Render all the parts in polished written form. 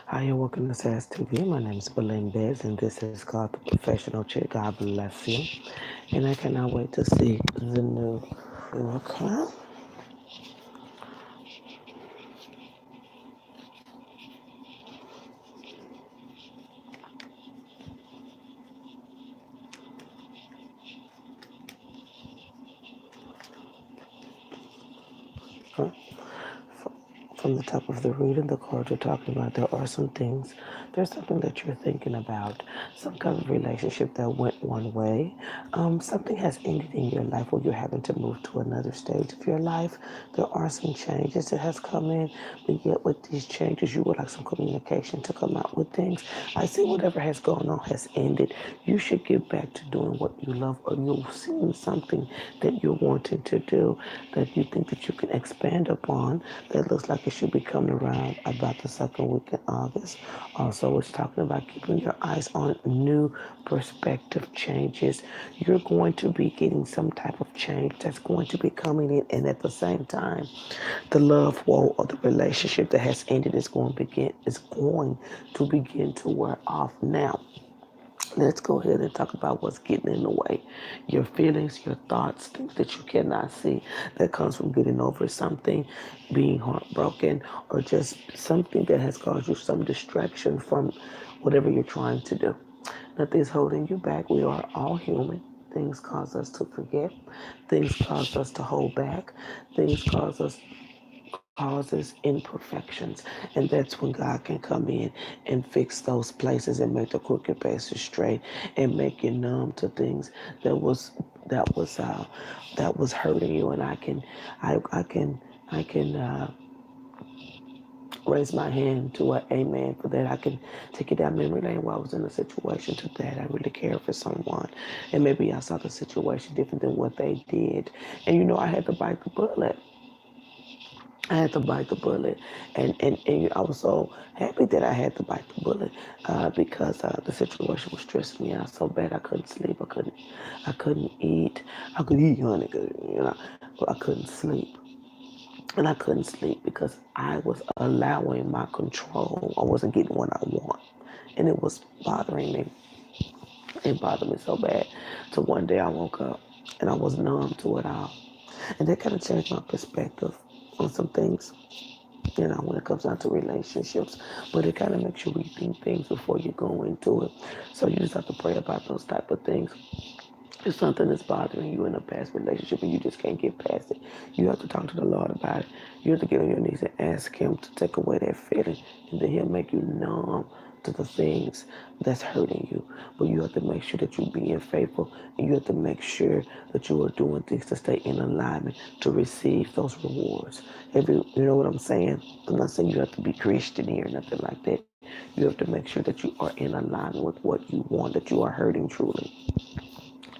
Hi, you're welcome to SAS TV. My name is Belen Bez, and this is called the Professional Chic. God bless you. And I cannot wait to see the new okay. Huh? From the top of the reading, the card you're talking about, there are some things. There's something that you're thinking about, some kind of relationship that went one way. Something has ended in your life where you're having to move to another stage of your life. There are some changes that has come in, but yet with these changes, you would like some communication to come out with things. I see whatever has gone on has ended. You should get back to doing what you love, or you've seen something that you're wanting to do that you think that you can expand upon that looks like it should be coming around about the second week in August. Also, it's talking about keeping your eyes on new perspective changes. You're going to be getting some type of change that's going to be coming in, and at the same time, the love woe or the relationship that has ended is going to begin to wear off now. Let's go ahead and talk about what's getting in the way. Your feelings, your thoughts, things that you cannot see that comes from getting over something, being heartbroken, or just something that has caused you some distraction from whatever you're trying to do. Nothing's holding you back. We are all human. Things cause us to forget. Things cause us to hold back. Things causes imperfections, and that's when God can come in and fix those places and make the crooked places straight and make you numb to things that was that was uh that was hurting you. And I can raise my hand to an amen for that. I can take it down memory lane while I was in a situation to that. I really care for someone, and maybe I saw the situation different than what they did, and I had to bite the bullet. I had to bite the bullet, and I was so happy that I had to bite the bullet because the situation was stressing me out so bad. I couldn't sleep. I couldn't eat. I could eat, honey, but I couldn't sleep, and I couldn't sleep because I was allowing my control. I wasn't getting what I want, and it was bothering me. It bothered me so bad. So one day I woke up and I was numb to it all, and that kind of changed my perspective on some things, when it comes down to relationships. But it kind of makes you rethink things before you go into it. So you just have to pray about those type of things. If something is bothering you in a past relationship and you just can't get past it, you have to talk to the Lord about it. You have to get on your knees and ask Him to take away that feeling, and then He'll make you numb to the things that's hurting you. But you have to make sure that you're being faithful, and you have to make sure that you are doing things to stay in alignment to receive those rewards. You know what I'm saying? I'm not saying you have to be Christian here or nothing like that. You have to make sure that you are in alignment with what you want, that you are hurting truly,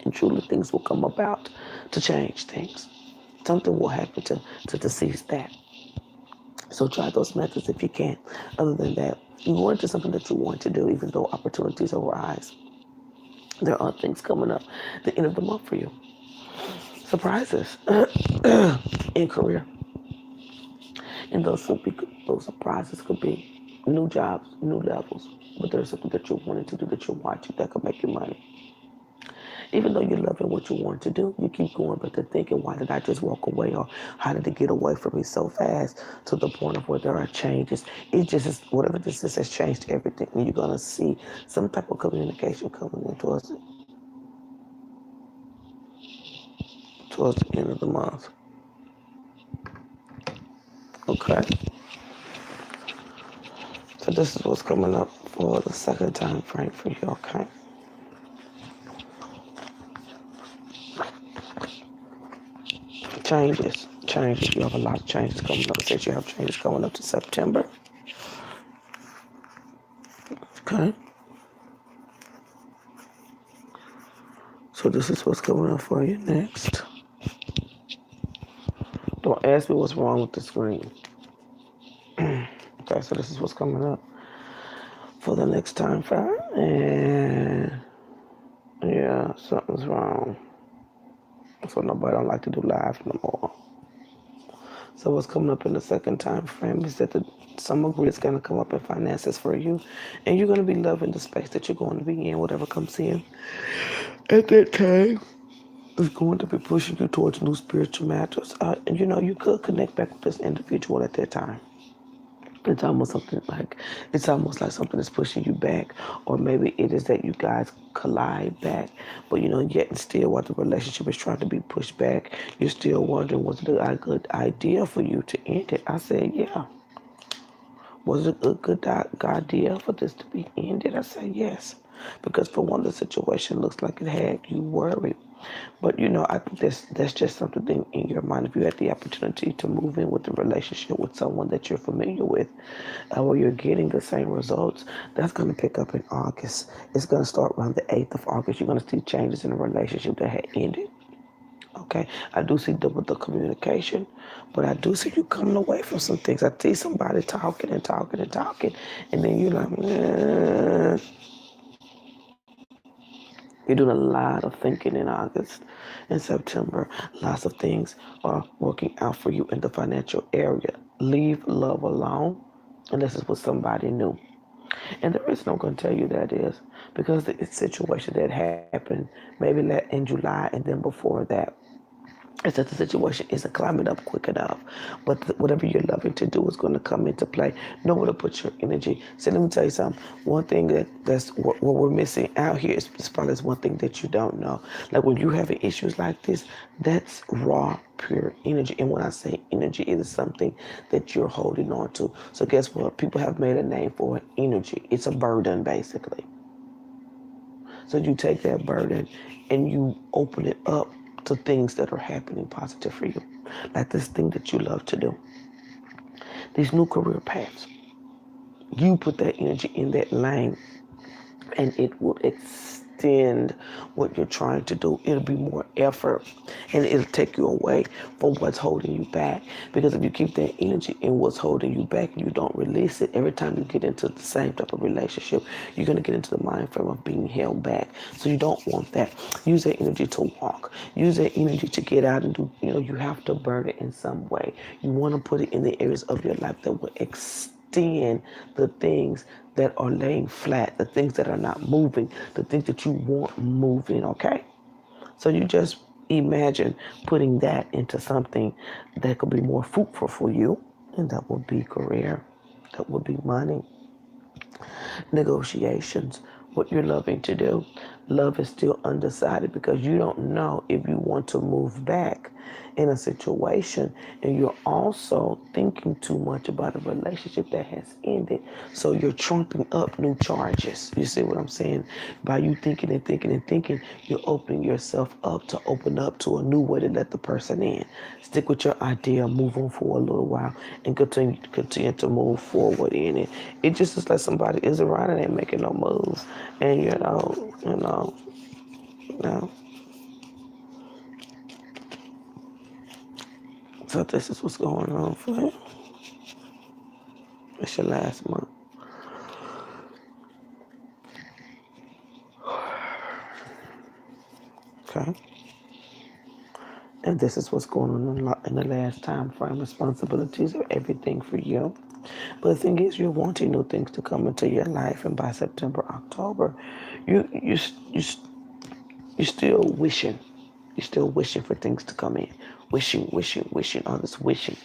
and truly things will come about to change things. Something will happen to seize that. So try those methods if you can. Other than that, you go into something that you want to do, even though opportunities arise. There are things coming up at the end of the month for you. Surprises in career. And those surprises could be new jobs, new levels. But there's something that you're wanting to do that you're watching that could make you money. Even though you're loving what you want to do, you keep going back to thinking, why did I just walk away? Or how did it get away from me so fast to the point of where there are changes? It just is, whatever this is has changed everything. And you're going to see some type of communication coming in towards the end of the month. Okay. So this is what's coming up for the second time frame for you, okay? Changes. Changes. You have a lot of changes coming up. Since you have changes coming up to September. Okay. So this is what's coming up for you next. Don't ask me what's wrong with the screen. Okay, so this is what's coming up for the next time frame. And yeah, something's wrong. So nobody don't like to do live no more. So what's coming up in the second time frame is that some of it's going to come up in finances for you, and you're going to be loving the space that you're going to be in, whatever comes in at that time is going to be pushing you towards new spiritual matters. And you could connect back with this individual at that time. It's almost like something is pushing you back, or maybe it is that you guys collide back, but yet and still while the relationship is trying to be pushed back, you're still wondering, was it a good idea for you to end it? I said, yeah. Was it a good idea for this to be ended? I said yes, because for one, the situation looks like it had you worried. But I think that's just something in your mind. If you had the opportunity to move in with the relationship with someone that you're familiar with, where you're getting the same results, that's going to pick up in August. It's going to start around the 8th of August. You're going to see changes in the relationship that had ended. Okay, I do see the communication, but I do see you coming away from some things. I see somebody talking and talking and talking, and then you're like, you're doing a lot of thinking in August and September. Lots of things are working out for you in the financial area. Leave love alone unless it's with somebody new. And the reason I'm going to tell you that is because the situation that happened maybe in July and then before that, it's that the situation isn't climbing up quick enough. But whatever you're loving to do is going to come into play. Know where to put your energy. So let me tell you something. One thing that's what we're missing out here is probably one thing that you don't know. Like when you're having issues like this, that's raw, pure energy. And when I say energy, it is something that you're holding on to. So guess what? People have made a name for it. Energy. It's a burden, basically. So you take that burden and you open it up to things that are happening positive for you. Like this thing that you love to do. These new career paths. You put that energy in that lane and it will extend what you're trying to do. It'll be more effort and it'll take you away from what's holding you back. Because if you keep that energy in what's holding you back and you don't release it, every time you get into the same type of relationship, you're going to get into the mind frame of being held back. So you don't want that. Use that energy to walk. Use that energy to get out and do, you have to burn it in some way. You want to put it in the areas of your life that will extend the things that are laying flat, the things that are not moving, the things that you want moving, okay? So you just imagine putting that into something that could be more fruitful for you, and that would be career, that would be money, negotiations, what you're loving to do. Love is still undecided because you don't know if you want to move back in a situation, and you're also thinking too much about a relationship that has ended. So you're trumping up new charges. You see what I'm saying? By you thinking and thinking and thinking, you're opening yourself up to open up to a new way to let the person in. Stick with your idea, move on for a little while, and continue to move forward in it. It just is like somebody is around and ain't making no moves, and you know. So this is what's going on for you. It's your last month. Okay? And this is what's going on in the last time frame. Responsibilities are everything for you. But the thing is, you're wanting new things to come into your life, and by September, October, you you you you're still wishing. You're still wishing for things to come in. Wishing, wishing, wishing, all this wishing.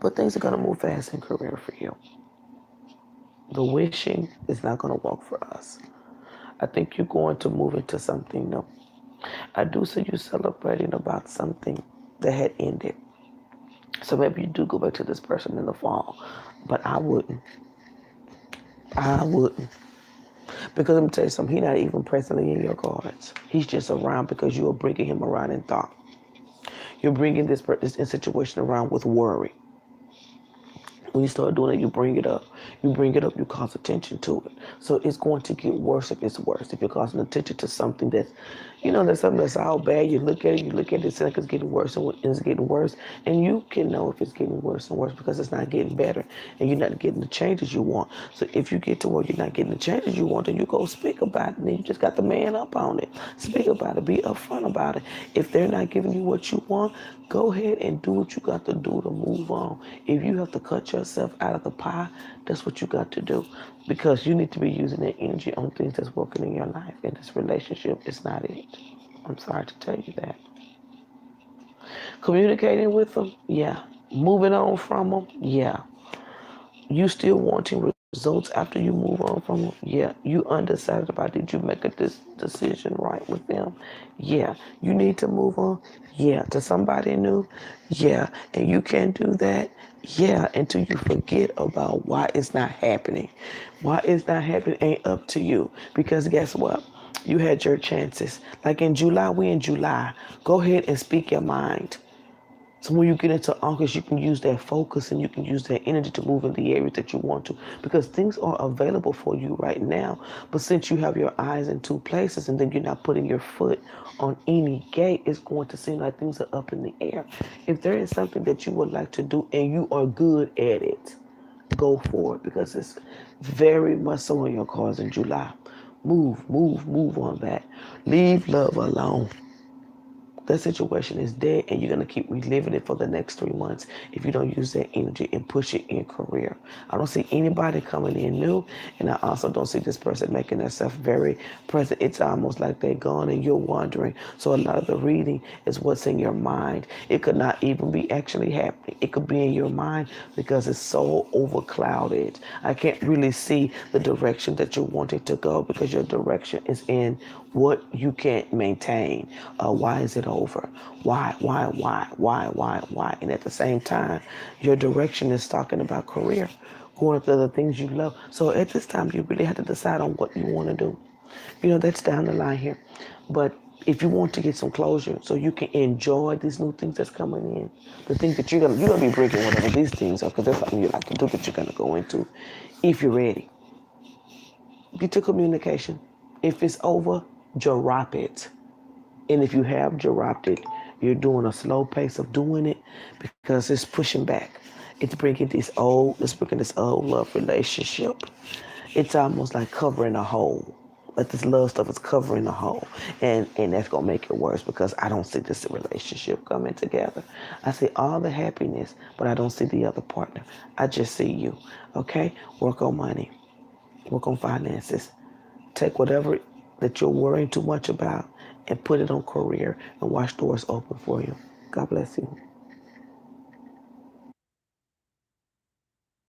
But things are gonna move fast in career for you. The wishing is not gonna work for us. I think you're going to move into something new. I do see you celebrating about something that had ended. So maybe you do go back to this person in the fall, but I wouldn't. I wouldn't. Because let me tell you something, he's not even presently in your cards. He's just around because you are bringing him around in thought. You're bringing this situation around with worry. When you start doing it, you bring it up. You bring it up, you cause attention to it. So it's going to get worse if it's worse. If you're causing attention to something that's, that's something that's all bad, you look at it, it's like it's getting worse and it's getting worse. And you can know if it's getting worse and worse because it's not getting better and you're not getting the changes you want. So if you get to where you're not getting the changes you want, then you go speak about it. And then you just got the man up on it. Speak about it. Be upfront about it. If they're not giving you what you want, go ahead and do what you got to do to move on. If you have to cut yourself out of the pie, that's what you got to do. Because you need to be using that energy on things that's working in your life. And this relationship is not it. I'm sorry to tell you that. Communicating with them, yeah. Moving on from them, yeah. You still wanting results after you move on from them? Yeah. You undecided about did you make a decision right with them? Yeah. You need to move on? Yeah. To somebody new? Yeah. And you can't do that? Yeah. Until you forget about why it's not happening. Why it's not happening ain't up to you. Because guess what? You had your chances. Like in July, we in July. Go ahead and speak your mind. So when you get into August, you can use that focus and you can use that energy to move in the areas that you want to because things are available for you right now. But since you have your eyes in two places and then you're not putting your foot on any gate, it's going to seem like things are up in the air. If there is something that you would like to do and you are good at it, go for it because it's very much so in your cards in July. Move on that. Leave love alone. That situation is dead and you're going to keep reliving it for the next 3 months if you don't use that energy and push it in career. I don't see anybody coming in new, and I also don't see this person making themselves very present. It's almost like they're gone and you're wandering. So a lot of the reading is what's in your mind. It could not even be actually happening. It could be in your mind because it's so overclouded. I can't really see the direction that you're wanting to go because your direction is in what you can't maintain. Why is it over? Why? And at the same time, your direction is talking about career, going after the things you love. So at this time, you really have to decide on what you want to do. That's down the line here. But if you want to get some closure so you can enjoy these new things that's coming in, the things that you're gonna be breaking whatever these things are, because that's something you like to do that you're gonna go into if you're ready. Get to communication. If it's over, drop it. And if you have dropped it, you're doing a slow pace of doing it because it's pushing back. It's bringing this old love relationship. It's almost like covering a hole. Like this love stuff is covering a hole. And that's gonna make it worse because I don't see this relationship coming together. I see all the happiness, but I don't see the other partner. I just see you. Okay? Work on money. Work on finances. Take whatever that you're worrying too much about and put it on career and watch doors open for you. God bless you.